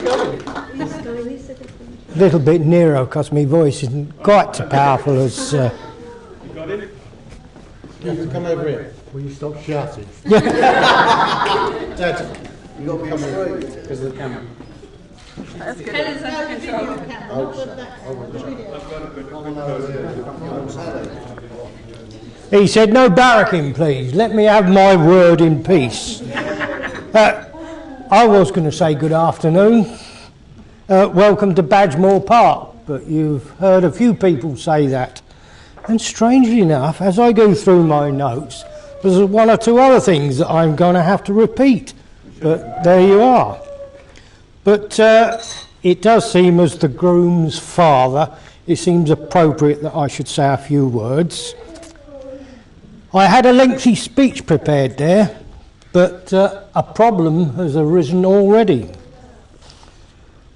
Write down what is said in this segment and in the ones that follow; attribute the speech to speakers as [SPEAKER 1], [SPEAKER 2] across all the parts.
[SPEAKER 1] A little bit nearer because my voice isn't quite so powerful as...
[SPEAKER 2] You got it?
[SPEAKER 3] You have to come over here. Will you stop shouting?
[SPEAKER 1] Yeah.
[SPEAKER 3] Dad, you got to come over because of the camera.
[SPEAKER 4] That's good. Helen's under control.
[SPEAKER 1] He said, no barracking, please. Let me have my word in peace. I was going to say good afternoon. Welcome to Badgemore Park, but you've heard a few people say that. And strangely enough, as I go through my notes, there's one or two other things that I'm going to have to repeat. But there you are. But it does seem, as the groom's father, it seems appropriate that I should say a few words. I had a lengthy speech prepared there, but a problem has arisen already.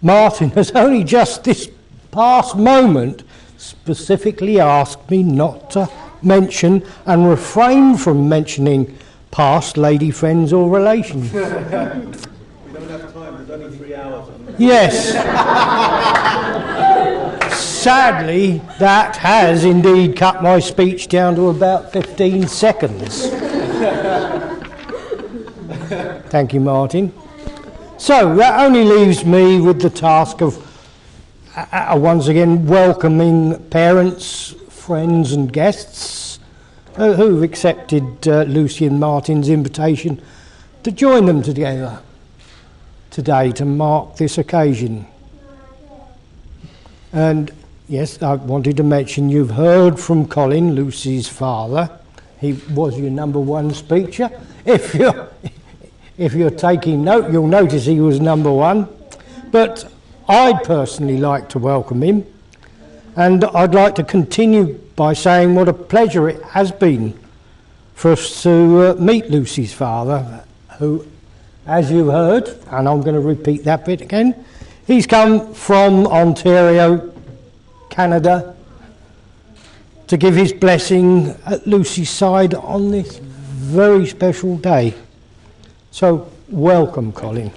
[SPEAKER 1] Martin has only just this past moment specifically asked me not to mention and refrain from mentioning past lady friends or relations.
[SPEAKER 2] We don't have time, there's only 3 hours.
[SPEAKER 1] Yes. Sadly, that has indeed cut my speech down to about 15 seconds. Thank you, Martin. So that only leaves me with the task of once again welcoming parents, friends and guests who've accepted Lucy and Martin's invitation to join them together today to mark this occasion. And yes, I wanted to mention you've heard from Colin, Lucy's father. He was your number one speaker. If you're taking note, you'll notice he was number one. But I'd personally like to welcome him, and I'd like to continue by saying what a pleasure it has been for us to meet Lucy's father, who, as you heard, and I'm going to repeat that bit again, he's come from Ontario, Canada, to give his blessing at Lucy's side on this very special day. So, welcome, Colin.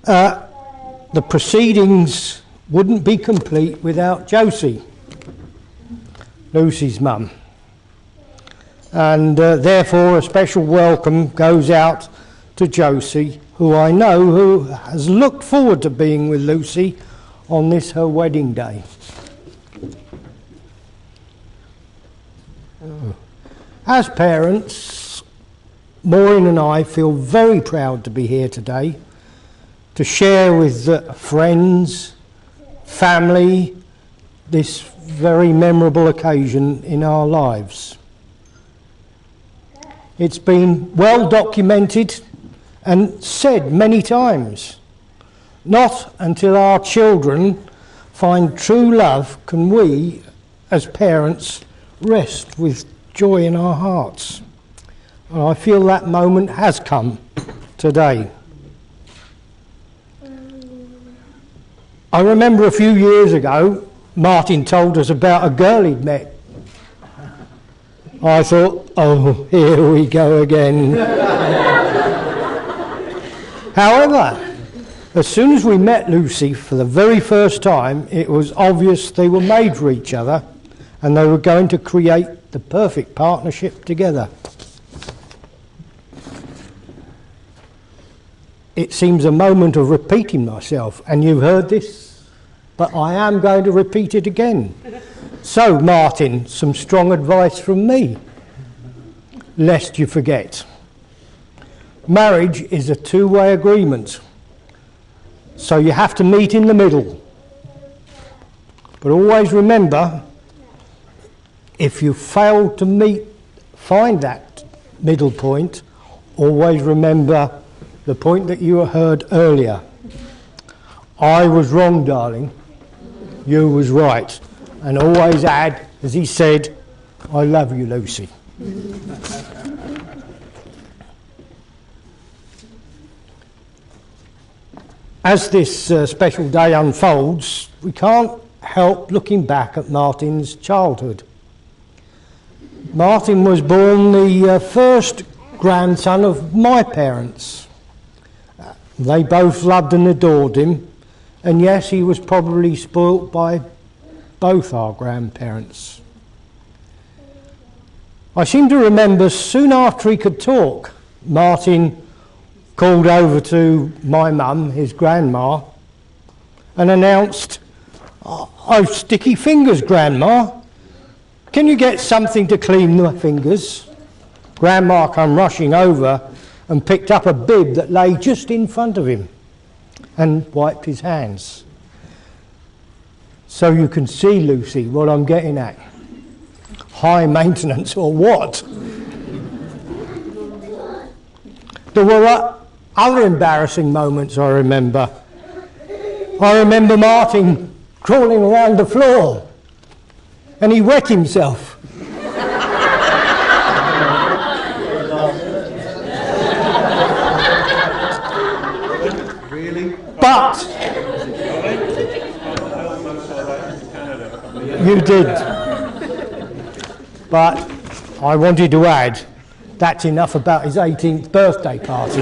[SPEAKER 1] The proceedings wouldn't be complete without Josie, Lucy's mum. And therefore a special welcome goes out to Josie, who I know who has looked forward to being with Lucy on this her wedding day. As parents, Maureen and I feel very proud to be here today to share with friends, family, this very memorable occasion in our lives. It's been well documented and said many times. Not until our children find true love can we, as parents, rest with joy in our hearts. And I feel that moment has come today. I remember a few years ago, Martin told us about a girl he'd met. I thought, oh, here we go again. However, as soon as we met Lucy for the very first time, it was obvious they were made for each other and they were going to create the perfect partnership together. It seems a moment of repeating myself, and you've heard this, but I am going to repeat it again. So, Martin, some strong advice from me, lest you forget. Marriage is a two-way agreement, so you have to meet in the middle. But always remember, if you fail to find that middle point, always remember the point that you heard earlier. I was wrong, darling. You was right. And always add, as he said, I love you, Lucy. As this special day unfolds, we can't help looking back at Martin's childhood. Martin was born the first grandson of my parents. They both loved and adored him, and yes, he was probably spoilt by both our grandparents. I seem to remember soon after he could talk, Martin called over to my mum, his grandma, and announced, "I've sticky fingers, Grandma. Can you get something to clean the fingers?" Grandma came rushing over and picked up a bib that lay just in front of him and wiped his hands. So you can see, Lucy, what I'm getting at. High maintenance or what? There were other embarrassing moments I remember. I remember Martin crawling around the floor and he wet himself.
[SPEAKER 2] Really?
[SPEAKER 1] But you did. But I wanted to add, that's enough about his 18th birthday party.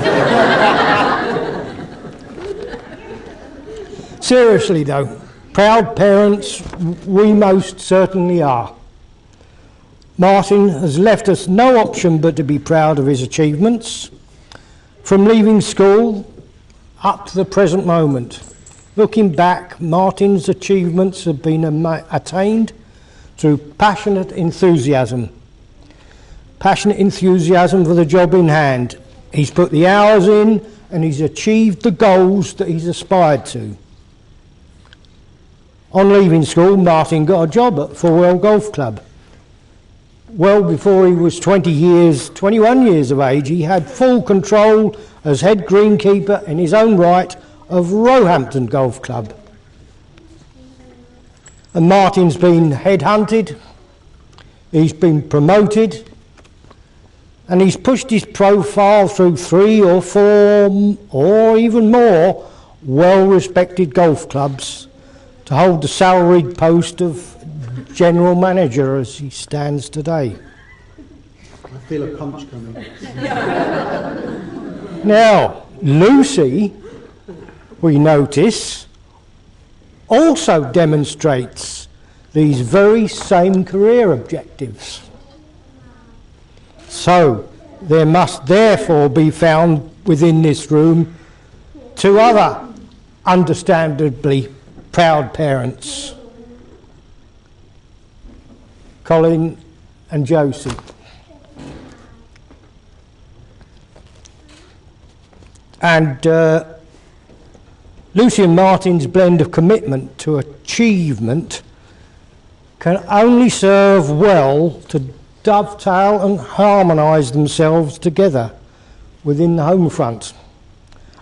[SPEAKER 1] Seriously though, proud parents we most certainly are. Martin has left us no option but to be proud of his achievements, from leaving school up to the present moment. Looking back, Martin's achievements have been attained through passionate enthusiasm. Passionate enthusiasm for the job in hand. He's put the hours in and he's achieved the goals that he's aspired to. On leaving school, Martin got a job at Fulwell Golf Club. Well before he was 21 years of age, he had full control as head greenkeeper in his own right of Roehampton Golf Club. And Martin's been headhunted, he's been promoted, and he's pushed his profile through 3 or 4 or even more well-respected golf clubs to hold the salaried post of general manager as he stands today.
[SPEAKER 3] I feel a punch coming.
[SPEAKER 1] Now, Lucy, we notice, also demonstrates these very same career objectives. So, there must therefore be found within this room 2 other understandably proud parents, Colin and Josie. And Lucy and Martin's blend of commitment to achievement can only serve well to dovetail and harmonise themselves together within the home front,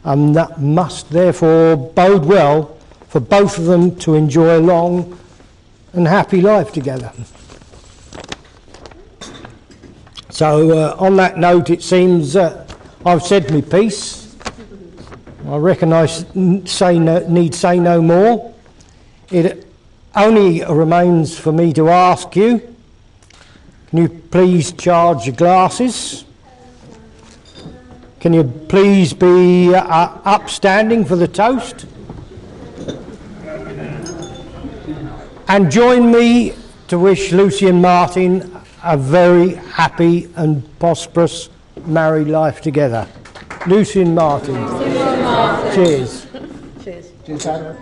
[SPEAKER 1] and that must therefore bode well for both of them to enjoy a long and happy life together. So on that note, it seems I've said my piece. I reckon I need say no more. It only remains for me to ask you, can you please charge your glasses? Can you please be upstanding for the toast? And join me to wish Lucy and Martin a very happy and prosperous married life together. Lucy and Martin. Cheers.
[SPEAKER 3] Cheers, Dad.